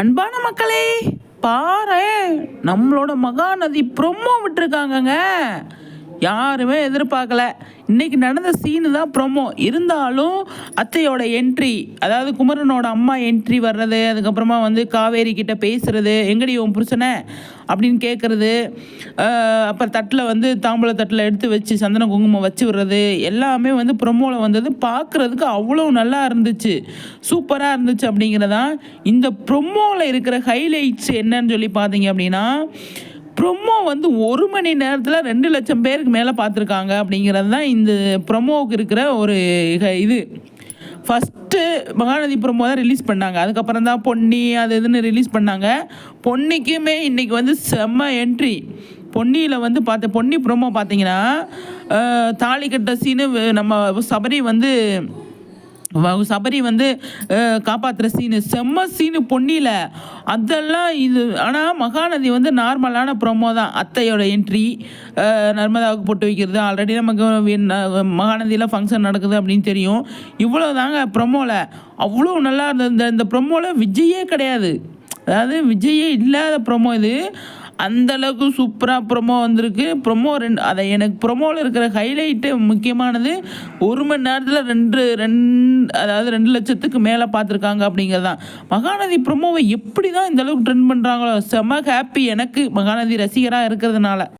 அன்பான மக்களே, பாரேன் நம்மளோட மகாநதி ப்ரொமோ விட்டுருக்காங்கங்க. யாருமே எதிர்பார்க்கல. இன்னைக்கு நடந்த சீனு தான் ப்ரொமோ. இருந்தாலும் அத்தையோட என்ட்ரி, அதாவது குமரனோட அம்மா என்ட்ரி வர்றது, அதுக்கப்புறமா வந்து காவேரி கிட்ட பேசுறது, எங்கடி உன் புருஷனை அப்படின்னு கேட்குறது, அப்புறம் தட்டில் வந்து தாம்பூல தட்டில் எடுத்து வச்சு சந்தன குங்குமம் வச்சு விடுறது, எல்லாமே வந்து ப்ரொமோவில் வந்தது. பார்க்குறதுக்கு அவ்வளோ நல்லா இருந்துச்சு, சூப்பராக இருந்துச்சு. அப்படிங்கிறதான் இந்த ப்ரொமோவில் இருக்கிற ஹைலைட்ஸ் என்னன்னு சொல்லி பார்த்தீங்க அப்படின்னா, ப்ரொமோ வந்து 1 மணி நேரத்தில் 2 லட்சம் பேருக்கு மேலே பார்த்துருக்காங்க. அப்படிங்கிறது தான் இந்த ப்ரொமோவுக்கு இருக்கிற ஒரு இது. ஃபஸ்ட்டு மகாநதி ப்ரொமோ தான் ரிலீஸ் பண்ணாங்க. அதுக்கப்புறம் தான் பொன்னி அது இதுன்னு ரிலீஸ் பண்ணாங்க. பொன்னிக்குமே இன்றைக்கி வந்து செம்ம என்ட்ரி. பொன்னியில் வந்து பொன்னி ப்ரொமோ பார்த்தீங்கன்னா, தாலி கட்ட சீனு, நம்ம சபரி வந்து காப்பாற்றுற சீனு, செம்ம சீனு பொன்னியில். அதெல்லாம் இது. ஆனால் மகாநதி வந்து நார்மலான ப்ரொமோ தான். அத்தையோட என்ட்ரி, நர்மதாவுக்கு போட்டு வைக்கிறது, ஆல்ரெடி நமக்கு மகாநதியில் ஃபங்க்ஷன் நடக்குது அப்படின்னு தெரியும். இவ்வளோ தாங்க ப்ரொமோவில். அவ்வளோ நல்லா இருந்தது. இந்த ப்ரொமோவில் விஜயே கிடையாது, அதாவது விஜயே இல்லாத ப்ரொமோ இது. அந்தளவுக்கு சூப்பராக ப்ரொமோ வந்திருக்கு. ப்ரொமோ அதை எனக்கு ப்ரொமோவில் இருக்கிற ஹைலைட்டு முக்கியமானது, 1 மணி நேரத்தில் அதாவது 2 லட்சத்துக்கு மேலே பார்த்துருக்காங்க அப்படிங்கிறது தான். மகாநதி ப்ரொமோவை எப்படி தான் இந்தளவுக்கு ட்ரெண்ட் பண்ணுறாங்களோ, செம்ம ஹாப்பி எனக்கு மகாநதி ரசிகராக இருக்கிறதுனால.